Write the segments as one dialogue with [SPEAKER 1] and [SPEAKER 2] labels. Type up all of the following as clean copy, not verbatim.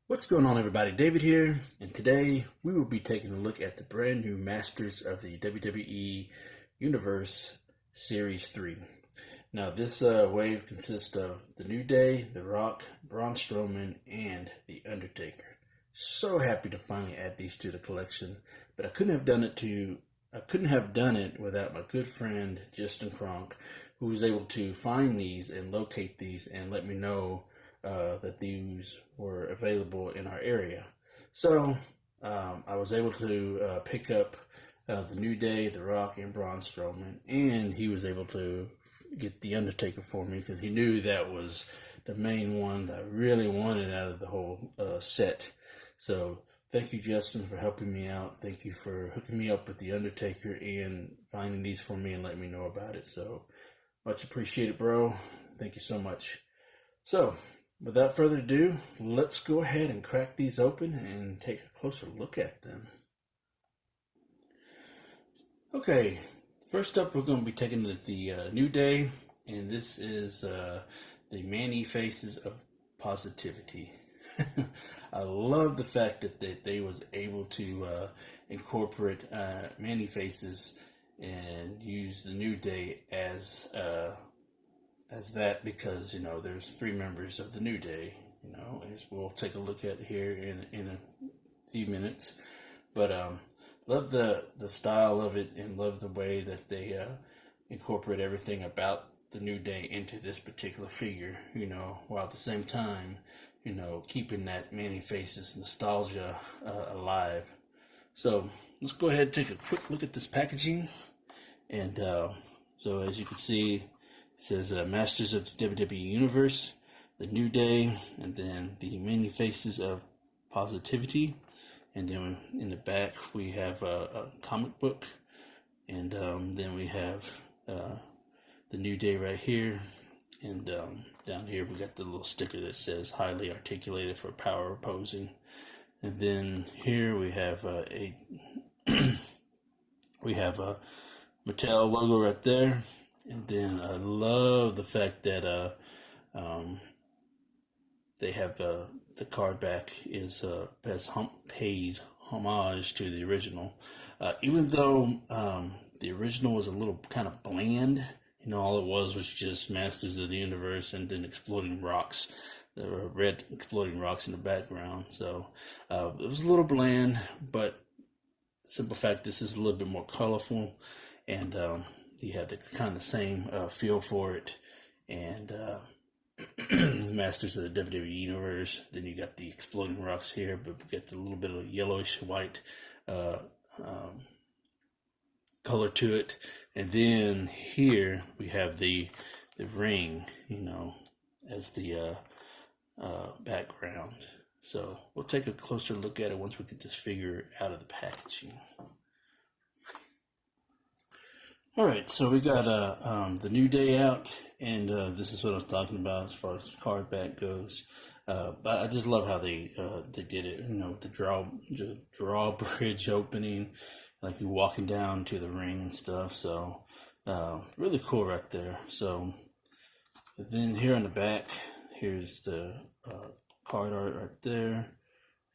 [SPEAKER 1] What's going on, everybody? David here, and today we will be taking a look at the brand new Masters of the WWE Universe Series 3. Now, this wave consists of The New Day, The Rock, Braun Strowman, and The Undertaker. So happy to finally add these to the collection, but I couldn't have done it without my good friend Justin Kronk, who was able to find these and locate these and let me know that these were available in our area. So I was able to pick up The New Day, The Rock, and Braun Strowman, and he was able to get The Undertaker for me because he knew that was the main one that I really wanted out of the whole set. So thank you, Justin, for helping me out. Thank you for hooking me up with The Undertaker and finding these for me and letting me know about it. So much appreciated, bro. Thank you so much. So without further ado, let's go ahead and crack these open and take a closer look at them. Okay, first up we're going to be taking the New Day, and this is the Manny Faces of Positivity. I love the fact that they was able to incorporate Manny Faces and use the New Day as that, because there's three members of the New Day, as we'll take a look at here in a few minutes. But love the style of it, and love the way that they incorporate everything about the New Day into this particular figure, while at the same time keeping that Manny Faces nostalgia alive. So let's go ahead and take a quick look at this packaging. And so as you can see, it says Masters of the WWE Universe, The New Day, and then the Manny Faces of Positivity. And then in the back we have a comic book, and then we have The New Day right here. And down here we got the little sticker that says highly articulated for power posing. And then here we have a Mattel logo right there. And then I love the fact that they have the card back pays homage to the original, even though the original was a little kind of bland. All it was just Masters of the Universe and then exploding rocks. There were red exploding rocks in the background. So it was a little bland, but simple fact, this is a little bit more colorful, and you have the kind of the same feel for it. And Masters of the WWE Universe, then you got the exploding rocks here, but we get a little bit of yellowish white color to it. And then here we have the ring, as the background. So we'll take a closer look at it once we get this figure out of the packaging. Alright, so we got the New Day out, and this is what I was talking about as far as the card back goes. But I just love how they did it, with the drawbridge opening, like you walking down to the ring and stuff. So really cool right there. So then here on the back, here's the card art right there.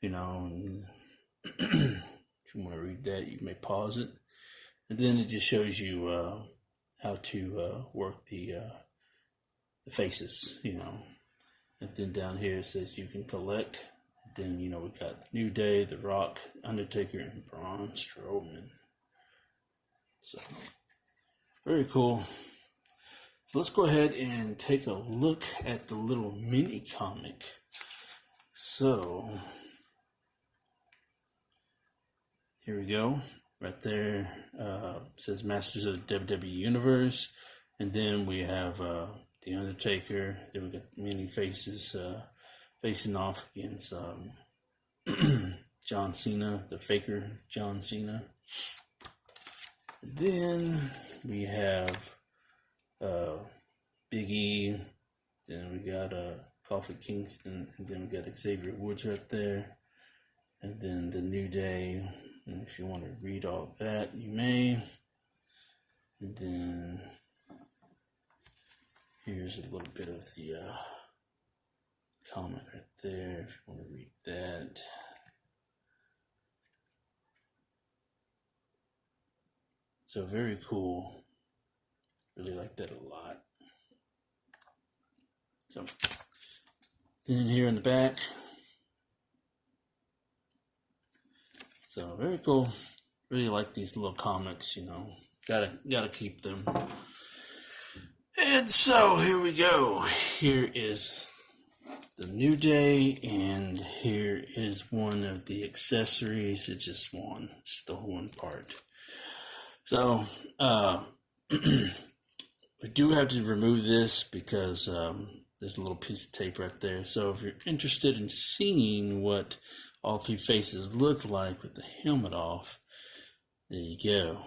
[SPEAKER 1] And if you want to read that, you may pause it. And then it just shows you how to work the faces, And then down here it says you can collect. And then, we got the New Day, The Rock, Undertaker, and Braun Strowman. So, very cool. So let's go ahead and take a look at the little mini comic. So, here we go. Right there says Masters of the WWE Universe, and then we have The Undertaker. Then we got Manny Faces facing off against John Cena, the faker John Cena. And then we have Big E. Then we got Kofi Kingston, and then we got Xavier Woods right there, and then the New Day. And if you want to read all that, you may. And then here's a little bit of the comic right there, if you want to read that. So very cool. Really like that a lot. So then here in the back. So very cool. Really like these little comics, you know. Gotta keep them. And so here we go. Here is the New Day, and here is one of the accessories. It's just the one part. So we do have to remove this because there's a little piece of tape right there. So if you're interested in seeing what all three faces look like with the helmet off, there you go.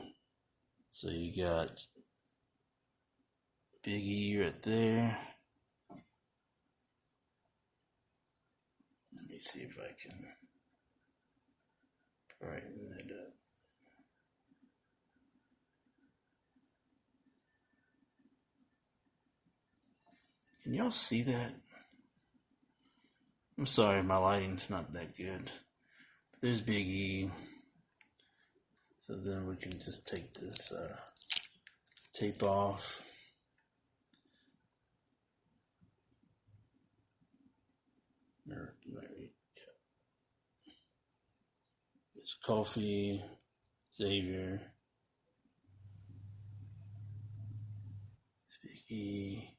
[SPEAKER 1] So you got Big E right there. Let me see if I can brighten it up. Can y'all see that? I'm sorry, my lighting's not that good. But there's Big E. So then we can just take this tape off. There's Kofi, Xavier, Big E,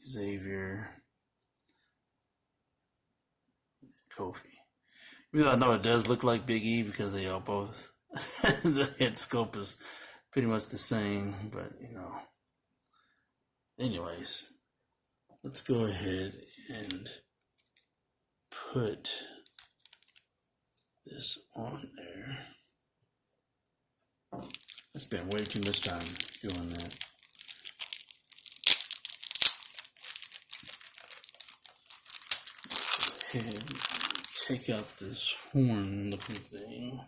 [SPEAKER 1] Xavier, Kofi. Even though I know it does look like Big E because they are both, the head sculpt is pretty much the same, but you know. Anyways, let's go ahead and put this on there. I spent way too much time doing that. Go ahead and take out this horn looking thing,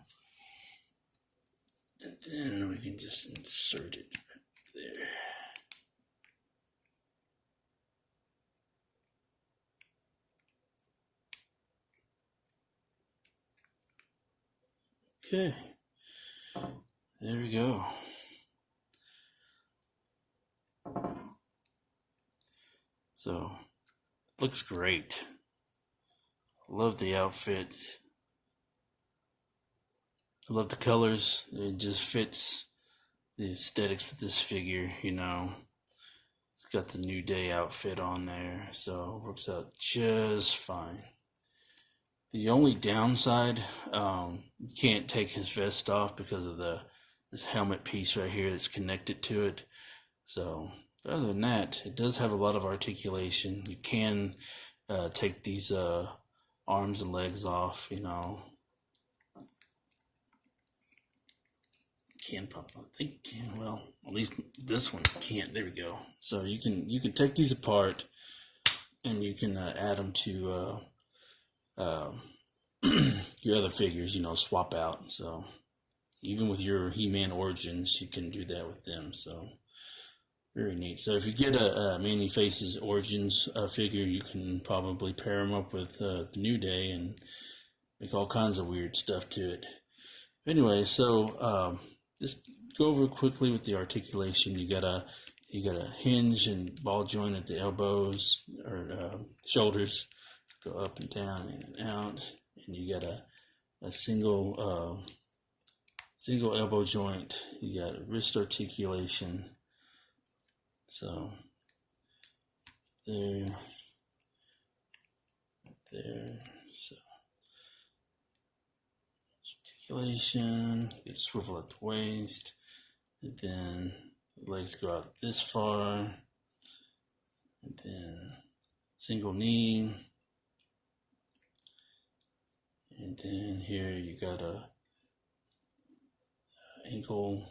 [SPEAKER 1] and then we can just insert it right there. Okay, there we go. So, looks great. Love the outfit. I love the colors. It just fits the aesthetics of this figure, you know. It's got the New Day outfit on there, so it works out just fine. The only downside, you can't take his vest off because of this helmet piece right here that's connected to it. So other than that, it does have a lot of articulation. You can take these arms and legs off, you know. Can pop. I think can. Well, at least this one can't. There we go. So you can take these apart, and you can add them to your other figures, you know, swap out. So even with your He-Man Origins, you can do that with them. So very neat. So if you get a Manny Faces Origins figure, you can probably pair them up with the New Day and make all kinds of weird stuff to it. Anyway, so just go over quickly with the articulation. You got a hinge and ball joint at the elbows or shoulders, go up and down, in and out, and you got a single elbow joint. You got a wrist articulation. So there, so articulation, you swivel at the waist, and then the legs go out this far, and then single knee, and then here you got a ankle,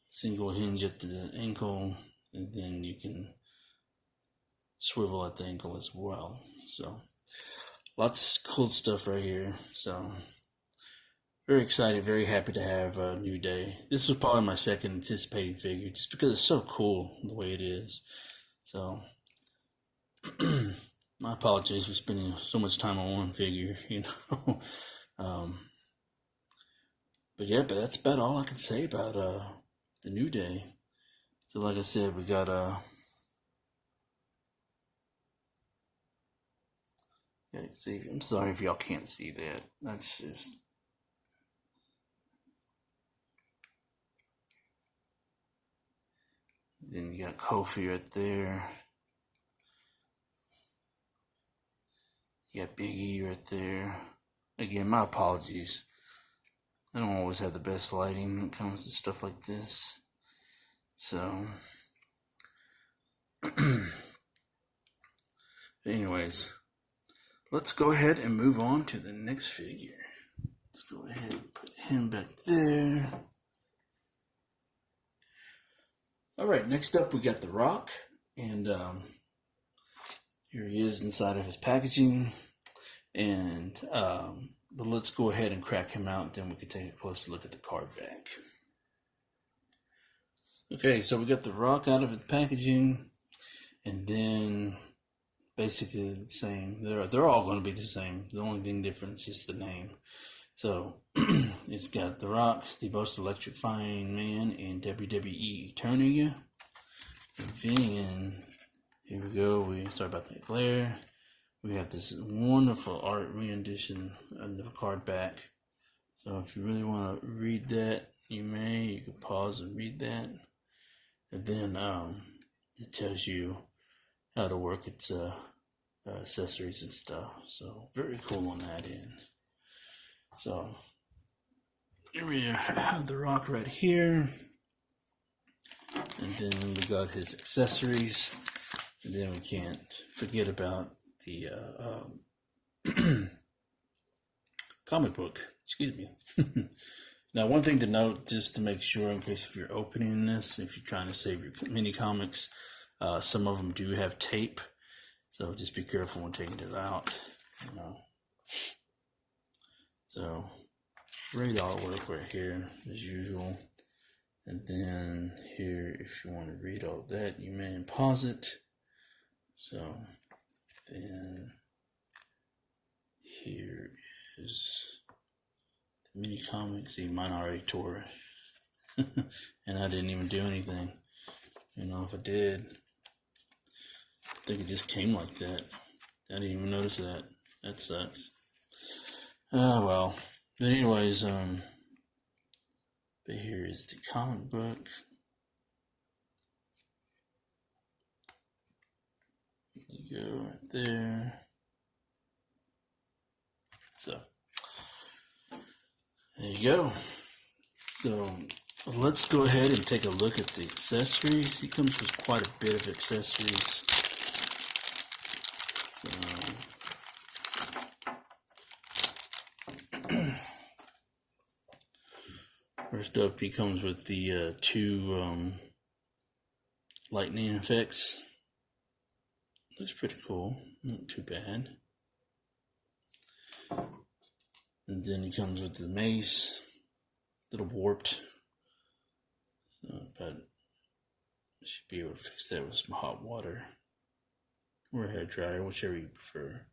[SPEAKER 1] single hinge at the ankle, and then you can swivel at the ankle as well. So lots of cool stuff right here. So very excited, very happy to have a New Day. This was probably my second anticipating figure, just because it's so cool the way it is. So My apologies for spending so much time on one figure, But yeah, but that's about all I can say about the New Day. So like I said, we got Xavier. I'm sorry if y'all can't see that. That's just. Then you got Kofi right there. You got Big E right there. Again, my apologies. I don't always have the best lighting when it comes to stuff like this. So, anyways, let's go ahead and move on to the next figure. Let's go ahead and put him back there. Alright, next up we got The Rock. And here he is inside of his packaging. And but let's go ahead and crack him out, and then we can take a closer look at the card back. Okay, so we got The Rock out of his packaging, and then basically the same. They're all going to be the same. The only thing different is just the name. So it's got The Rock, the most electrifying man in WWE Eternity. And then here we go. Sorry about that glare. We have this wonderful art rendition of the card back. So if you really want to read that, you can pause and read that. And then it tells you how to work its accessories and stuff. So very cool on that end. So here we have The Rock right here. And then we got his accessories. And then we can't forget about the comic book. Excuse me. Now, one thing to note, just to make sure, in case if you're opening this, if you're trying to save your mini comics, some of them do have tape, so just be careful when taking it out. So great artwork right here, as usual. And then here, if you want to read all that, you may pause it. So then here is the mini comic. See, mine already tore and I didn't even do anything. If I did, I think it just came like that. I didn't even notice that. That sucks. Oh well. But anyways, but here is the comic book. You go right there. So there you go. So let's go ahead and take a look at the accessories. He comes with quite a bit of accessories. First up, he comes with the two lightning effects. Looks pretty cool. Not too bad. And then he comes with the mace. A little warped. But I should be able to fix that with some hot water. Or a hair dryer, whichever you prefer.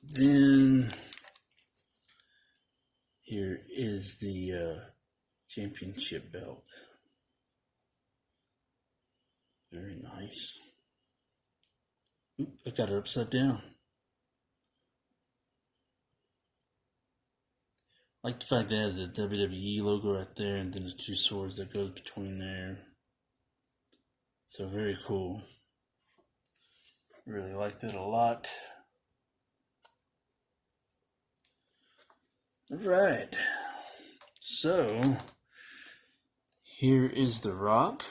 [SPEAKER 1] Then here is the championship belt. Very nice. Oop, I got it upside down. I like the fact that it has the WWE logo right there, and then the two swords that go between there. So very cool. Really like that a lot. Alright. So here is The Rock.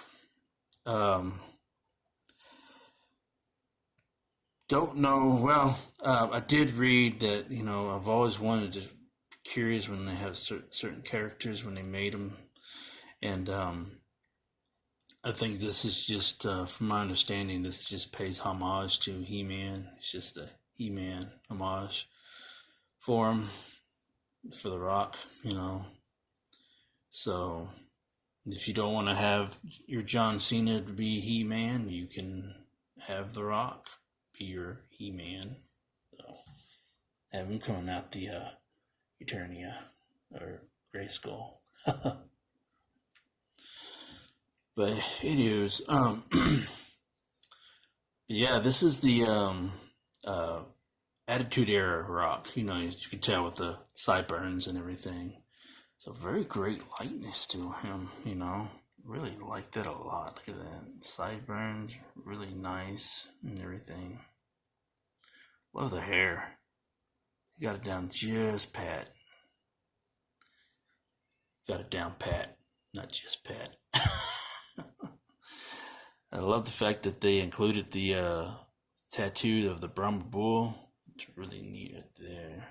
[SPEAKER 1] Don't know. Well, I did read that, I've always wanted to be curious when they have certain characters when they made them. And I think this is just, from my understanding, this just pays homage to He-Man. It's just a He-Man homage for him, for The Rock, So if you don't want to have your John Cena to be He-Man, you can have The Rock be your He-Man. So, have him coming out the Eternia or Grayskull. But anyways, yeah, this is the Attitude Era rock. You know, you can tell with the sideburns and everything. So very great likeness to him, you know. Really like that a lot. Look at that. Sideburns, really nice and everything. Love the hair. You got it down just pat. Got it down pat, not just pat. I love the fact that they included the tattoo of the Brahma Bull. It's really neat right there.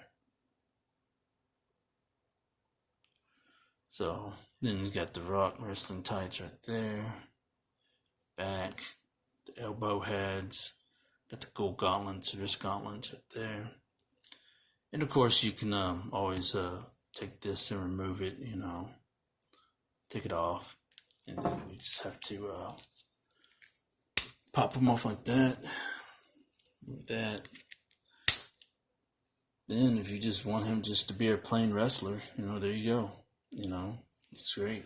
[SPEAKER 1] So then you got the Rock wrestling tights right there. Back, the elbow heads, got the gold gauntlets, wrist gauntlets right there. And of course you can always take this and remove it, you know, take it off. And then we just have to pop them off like that. Move that. Then if you just want him just to be a plain wrestler, you know, there you go. You know, it's great.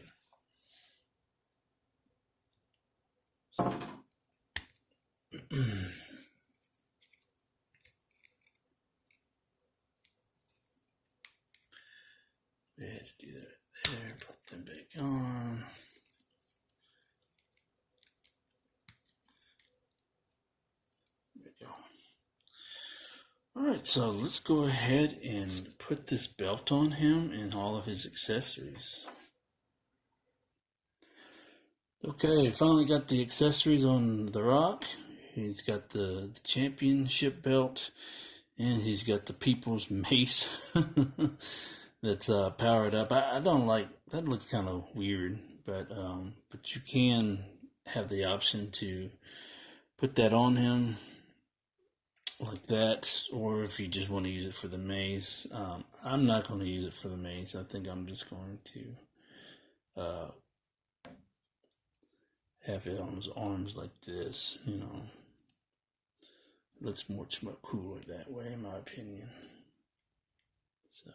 [SPEAKER 1] So, we had to do that there, put them back on. There we go. Alright, so let's go ahead and put this belt on him and all of his accessories. Okay, finally got the accessories on The Rock. He's got the championship belt, and he's got the People's Mace that's powered up. I don't like that. Looks kind of weird, but you can have the option to put that on him like that, or if you just want to use it for the mace. I'm not going to use it for the mace. I think I'm just going to have it on his arms like this, you know. It looks much more cooler that way, in my opinion. So,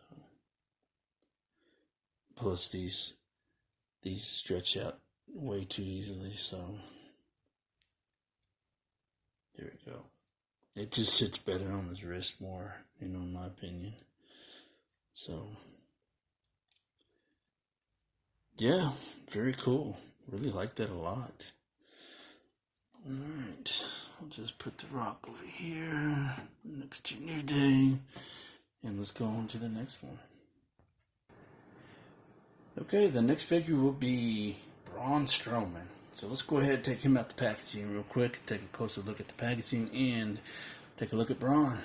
[SPEAKER 1] plus these stretch out way too easily, so there we go. It just sits better on his wrist more, you know, in my opinion. So, yeah, very cool. Really like that a lot. Alright, I'll just put The Rock over here next to New Day, and let's go on to the next one. Okay, the next figure will be Braun Strowman. So let's go ahead and take him out the packaging real quick, take a closer look at the packaging, and take a look at Braun.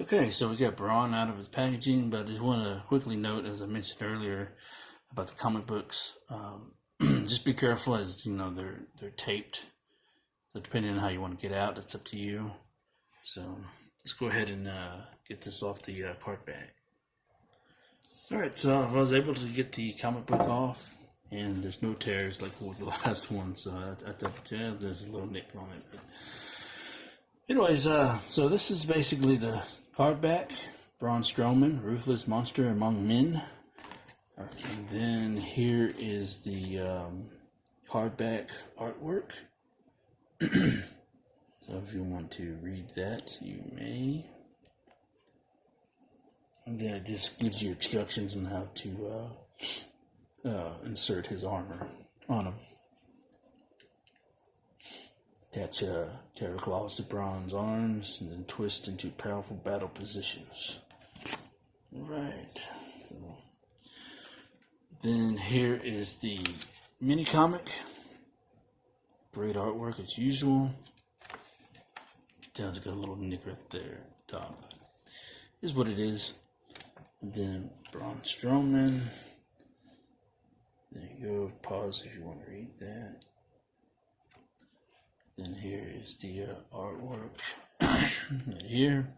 [SPEAKER 1] Okay, so we got Braun out of his packaging, but I just want to quickly note, as I mentioned earlier, about the comic books. Just be careful, as you know, they're taped. So depending on how you want to get out, it's up to you. So let's go ahead and get this off the card bag. Alright, so I was able to get the comic book off, and there's no tears like with the last one, so I thought, yeah, there's a little nick on it. But anyways, so this is basically the card back. Braun Strowman, Ruthless Monster Among Men. And then here is the card back artwork. So if you want to read that, you may. And then it just gives you instructions on how to insert his armor on him. Attach terror claws to Braun's arms, and then twist into powerful battle positions. Alright, so then here is the mini comic. Great artwork as usual. Down to got a little nick right there at the top. Is what it is. And then Braun Strowman. There you go. Pause if you want to read that. Then here is the artwork right here.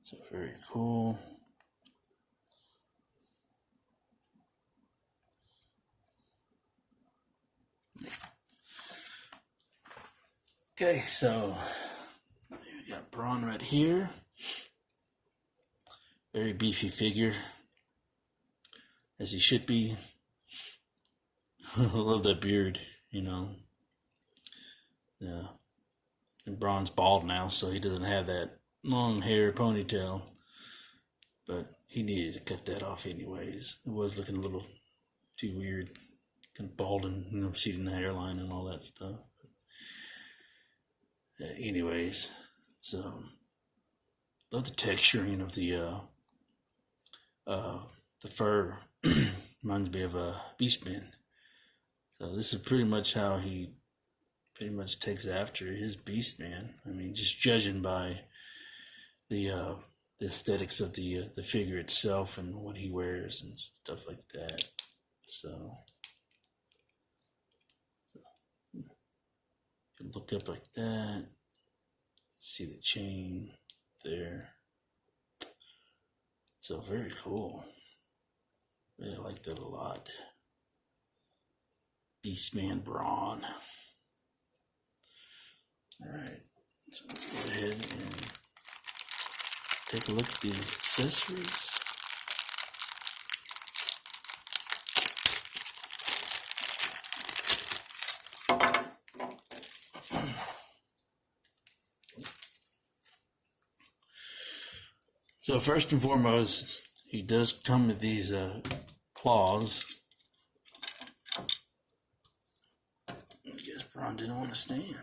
[SPEAKER 1] So very cool. Okay, so we got Braun right here. Very beefy figure, as he should be. I love that beard, you know. Yeah. And Braun's bald now, so he doesn't have that long hair ponytail. But he needed to cut that off anyways. It was looking a little too weird. Kind of balding, you know, receding the hairline and all that stuff. Anyways, so love the texturing of the fur. Reminds me of a Beastman. So this is pretty much how he pretty much takes after his Beastman. I mean, just judging by the aesthetics of the figure itself and what he wears and stuff like that. So you can look up like that. See the chain there. So very cool. Really like that a lot. Beastman Braun. Alright, so let's go ahead and take a look at these accessories. So first and foremost, he does come with these claws. I guess Braun didn't want to stand.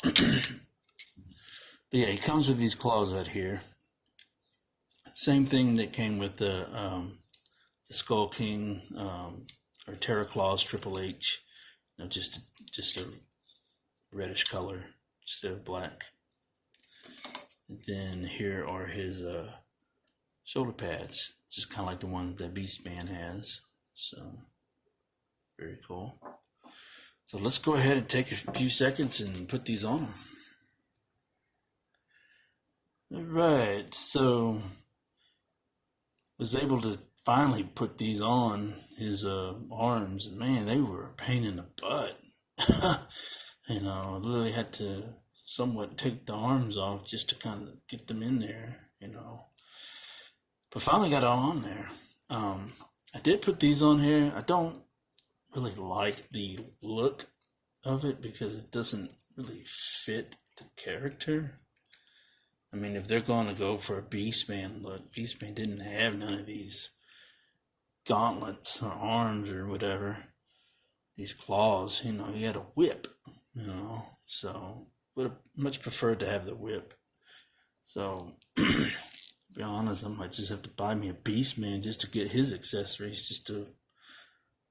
[SPEAKER 1] But yeah, he comes with these claws right here. Same thing that came with the Skull King or Terror Claws Triple H. You know, just a reddish color instead of black. And then here are his shoulder pads, just kind of like the one that Beastman has. So very cool. So let's go ahead and take a few seconds and put these on him. Alright, so was able to finally put these on his arms, and man, they were a pain in the butt. You know, I literally had to somewhat take the arms off just to kind of get them in there, you know. But finally got it on there. I did put these on here. I don't really like the look of it because it doesn't really fit the character. I mean, if they're going to go for a Beastman look, Beastman didn't have none of these gauntlets or arms or whatever. These claws, you know, he had a whip, you know, so would have much preferred to have the whip. So, to be honest, I might just have to buy me a Beastman just to get his accessories, just to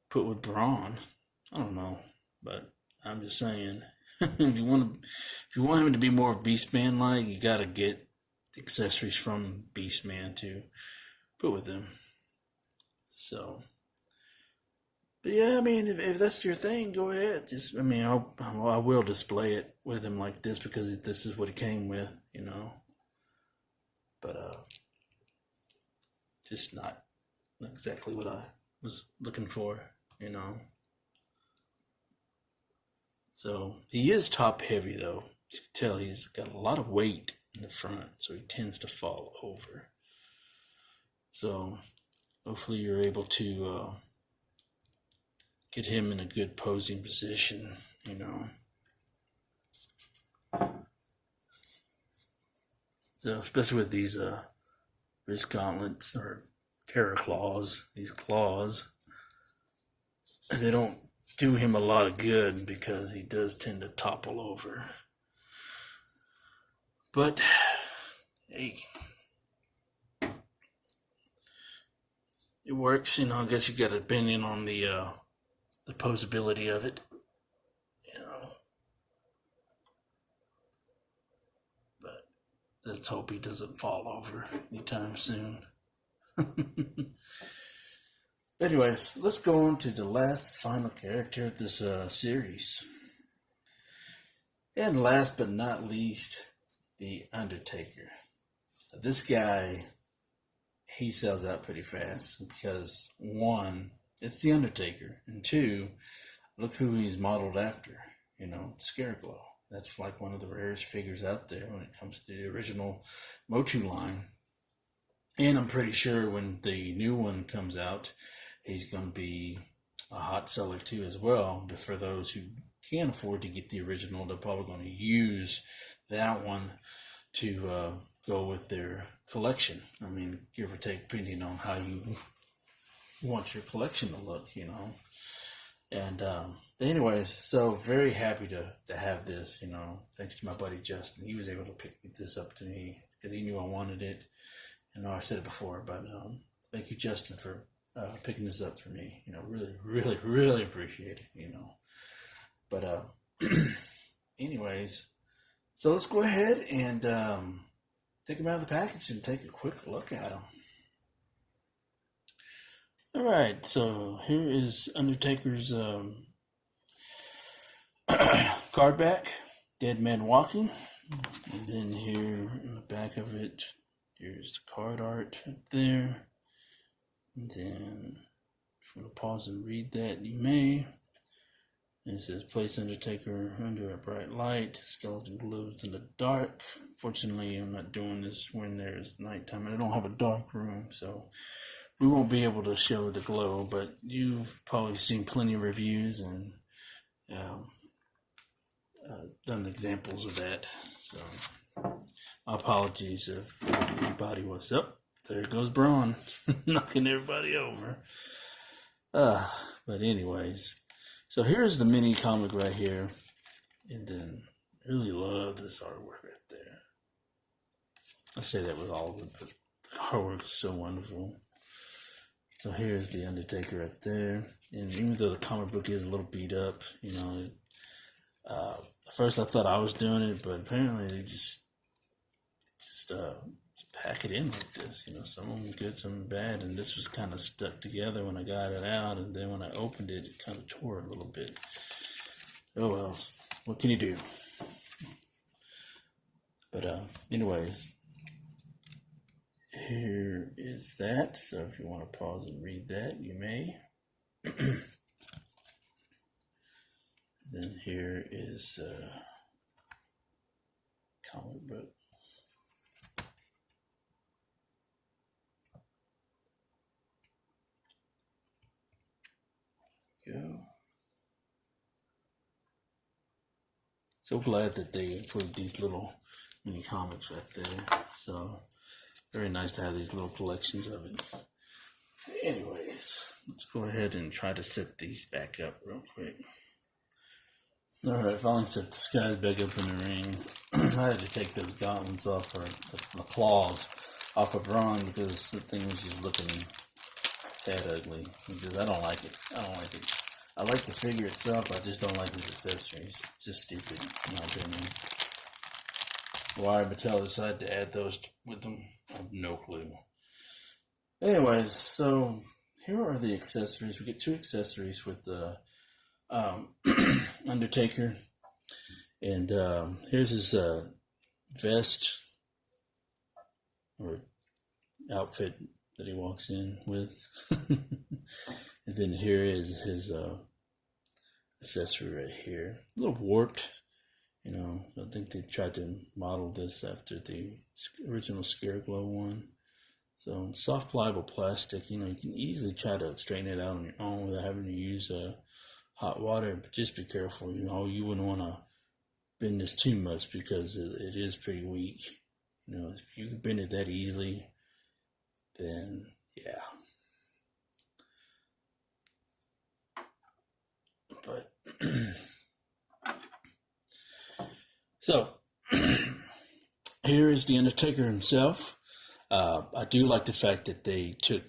[SPEAKER 1] put with Braun. I don't know, but I'm just saying, if you want him to be more Beastman like, you gotta get accessories from Beastman to put with him. So, but yeah, I mean, if that's your thing, go ahead. Just, I mean, I will display it with him like this because this is what he came with, you know. But just not exactly what I was looking for, you know. So he is top heavy though. You can tell he's got a lot of weight in the front, so he tends to fall over. So hopefully you're able to get him in a good posing position, you know. So especially with these wrist gauntlets or terror claws, these claws, they don't do him a lot of good because he does tend to topple over. But hey, it works, you know. I guess you got to opinion on the posability of it, you know. But let's hope he doesn't fall over anytime soon. Anyways, let's go on to the last final character of this series. And last but not least, the Undertaker. This guy, he sells out pretty fast because, one, it's the Undertaker, and two, look who he's modeled after, Scareglow. That's like one of the rarest figures out there when it comes to the original Motu line. And I'm pretty sure when the new one comes out, he's going to be a hot seller too as well. But for those who can't afford to get the original, they're probably going to use that one to go with their collection. I mean, give or take, depending on how you want your collection to look, And anyways, so very happy to have this, thanks to my buddy Justin. He was able to pick this up to me because he knew I wanted it. I know I said it before, but thank you, Justin, for picking this up for me. Really, really, really appreciate it, But anyways, so let's go ahead and take them out of the package and take a quick look at them. All right, so here is Undertaker's card back, Dead Man Walking. And then here in the back of it, here's the card art right there. And then, if you want to pause and read that, you may. It says, place Undertaker under a bright light, skeleton glows in the dark. Fortunately, I'm not doing this when there's nighttime, and I don't have a dark room, so we won't be able to show the glow, but you've probably seen plenty of reviews and done examples of that. So, my apologies if anybody was up. There goes Braun, knocking everybody over. But anyways, so here's the mini comic right here, and then really love this artwork right there. I say that with all of it, but the artwork is so wonderful. So here's the Undertaker right there, and even though the comic book is a little beat up, at first I thought I was doing it, but apparently they just pack it in like this. Some of them good, some bad, and this was kind of stuck together when I got it out, and then when I opened it, it kind of tore a little bit. Oh well, what can you do? But anyways, here is that. So if you want to pause and read that, you may. Then here is comic book. Go. So glad that they include these little mini comics right there. So very nice to have these little collections of it. Anyways, let's go ahead and try to set these back up real quick. Alright, finally set this guys back up in the ring. I had to take those gauntlets off, or the claws off of Braun, because the thing was just looking that ugly. Because I don't like it. I like the figure itself, I just don't like his accessories. It's just stupid, in my opinion. Why Mattel decided to add those with them, I have no clue. Anyways, so here are the accessories. We get 2 accessories with the Undertaker, and here's his vest or outfit that he walks in with. And then here is his accessory right here. A little warped, I think they tried to model this after the original Scareglow one. So soft pliable plastic, you can easily try to straighten it out on your own without having to use hot water, but just be careful. You wouldn't want to bend this too much because it is pretty weak. If you can bend it that easily, then yeah. But so here is the Undertaker himself. I do like the fact that they took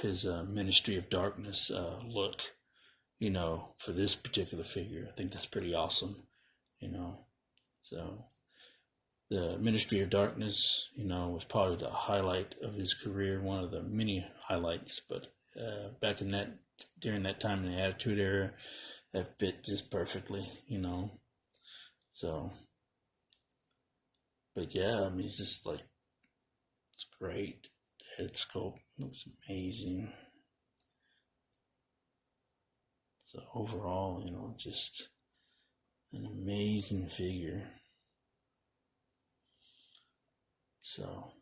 [SPEAKER 1] his Ministry of Darkness look, for this particular figure. I think that's pretty awesome, So the Ministry of Darkness, was probably the highlight of his career, one of the many highlights. But back during that time in the Attitude Era, that fit just perfectly, So, but yeah, he's just like, it's great. The head sculpt looks amazing. So overall, you know, just an amazing figure. So,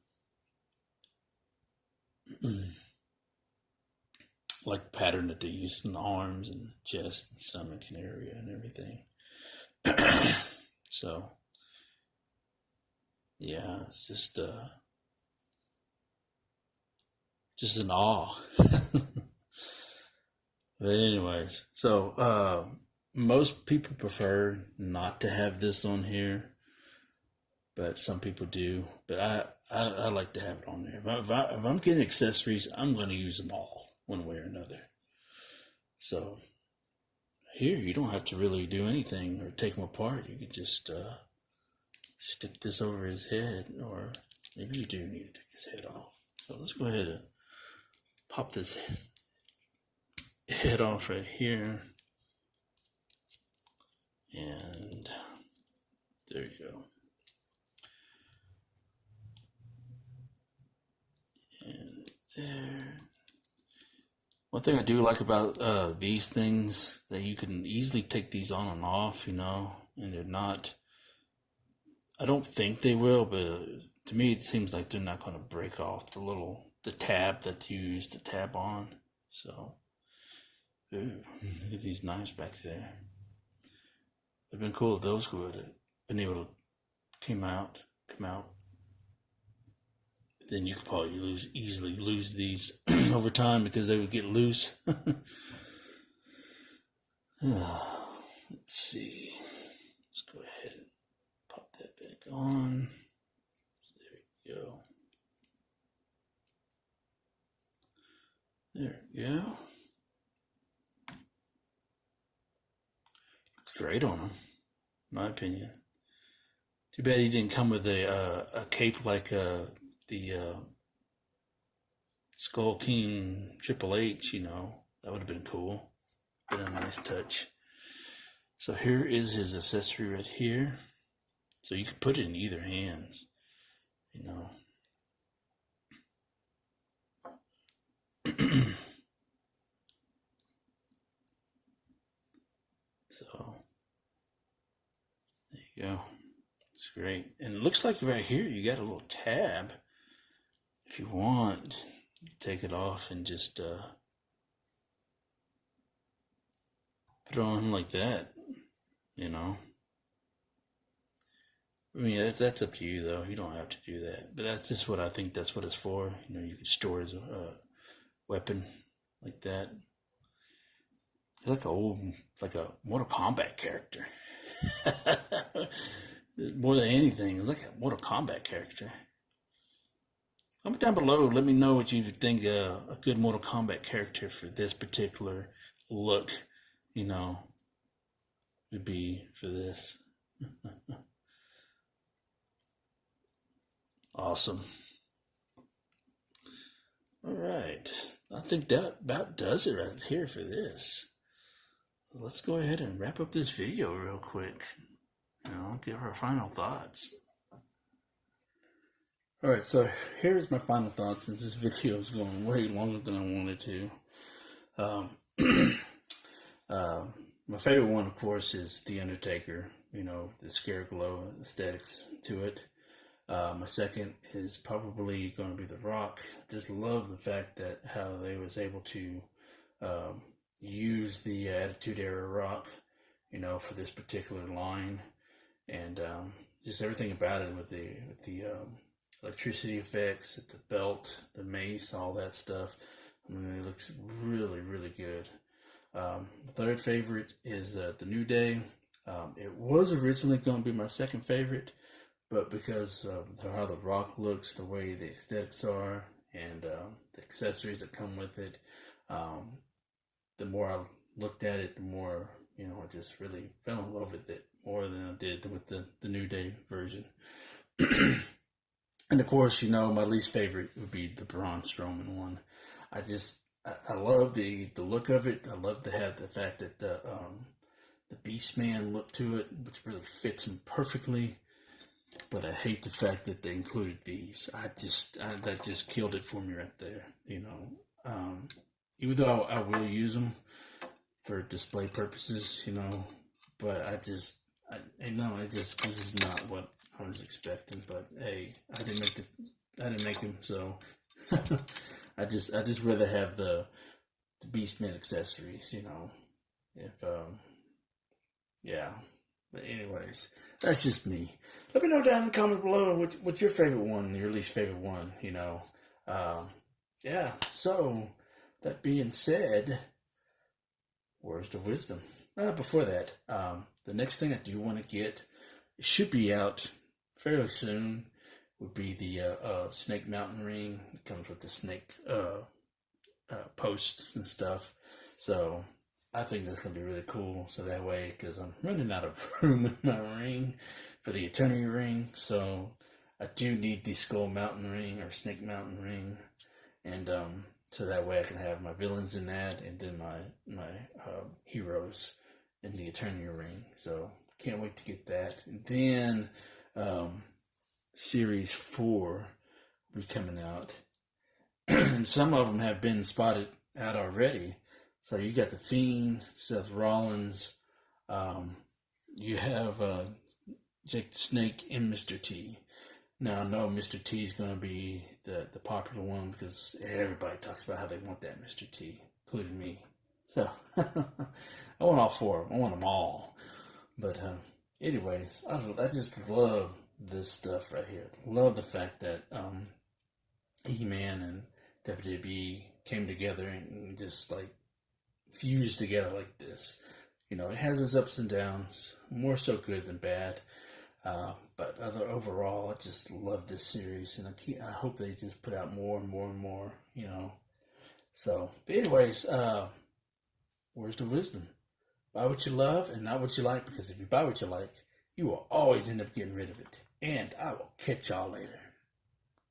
[SPEAKER 1] like the pattern that they use in the arms and chest and stomach and area and everything. So, yeah, it's just an awe. But anyways, so most people prefer not to have this on here, but some people do. But I like to have it on there. If I'm getting accessories, I'm going to use them all one way or another. So here, you don't have to really do anything or take them apart. You could just stick this over his head, or maybe you do need to take his head off. So let's go ahead and pop this head off right here. And there you go. And there. One thing I do like about these things, that you can easily take these on and off, you know, and they're not, I don't think they will, but to me it seems like they're not going to break off the tab that you use to tab on. So, ooh, look at these knives back there. It'd been cool if those would have been able to come out. Then you could probably easily lose these over time because they would get loose. Let's see. Let's go ahead and pop that back on. So there we go. There we go. Looks great on him, in my opinion. Too bad he didn't come with a cape like the Skull King Triple H, you know. That would have been cool. Been a nice touch. So here is his accessory right here. So you can put it in either hands, you know. So there you go. It's great. And it looks like right here you got a little tab. If you want, you take it off and just put it on like that, you know. I mean, that's up to you, though. You don't have to do that. But that's just what I think that's what it's for. You know, you can store as a weapon like that. It's like a Mortal Kombat character. More than anything, it's like a Mortal Kombat character. Comment down below. Let me know what you think a good Mortal Kombat character for this particular look, you know, would be for this. Awesome. All right. I think that about does it right here for this. Let's go ahead and wrap up this video real quick. You know, give our final thoughts. Alright, so here's my final thoughts, since this video is going way longer than I wanted to. My favorite one, of course, is The Undertaker. You know, the Scareglow aesthetics to it. My second is probably going to be The Rock. Just love the fact that how they was able to use the Attitude Era Rock, you know, for this particular line, and just everything about it with the electricity effects, the belt, the mace, all that stuff. I mean, it looks really, really good. The third favorite is the New Day. It was originally going to be my second favorite, but because of how the Rock looks, the way the aesthetics are, and the accessories that come with it, the more I looked at it, the more, you know, I just really fell in love with it more than I did with the New Day version. And of course, you know, my least favorite would be the Braun Strowman one. I love the look of it. I love to have the fact that the Beastman look to it, which really fits him perfectly. But I hate the fact that they included these. That just killed it for me right there. You know, even though I will use them for display purposes, you know. But this is not what I was expecting. But hey, I didn't make him, so I just rather have the Beastman accessories, you know. If yeah. But anyways, that's just me. Let me know down in the comments below what's your favorite one, your least favorite one, you know. Yeah, so that being said, words of wisdom. Before that, the next thing I do want to get, it should be out fairly soon, would be the Snake Mountain ring. It comes with the snake posts and stuff. So I think that's going to be really cool. So that way, because I'm running out of room in my ring for the Eternity ring. So I do need the Skull Mountain ring or Snake Mountain ring. And so that way I can have my villains in that and then my heroes in the Eternity ring. So can't wait to get that. And then Series 4 will be coming out. And some of them have been spotted out already. So you got the Fiend, Seth Rollins, you have Jake the Snake and Mr. T. Now I know Mr. T is going to be the popular one because everybody talks about how they want that Mr. T, including me. So I want all four of them. I want them all. But anyways, I just love this stuff right here. Love the fact that He-Man and WWE came together and just like fused together like this. You know, it has its ups and downs, more so good than bad. But overall, I just love this series, and I hope they just put out more and more and more. You know, so. But anyways, words of wisdom: buy what you love and not what you like, because if you buy what you like, you will always end up getting rid of it. And I will catch y'all later.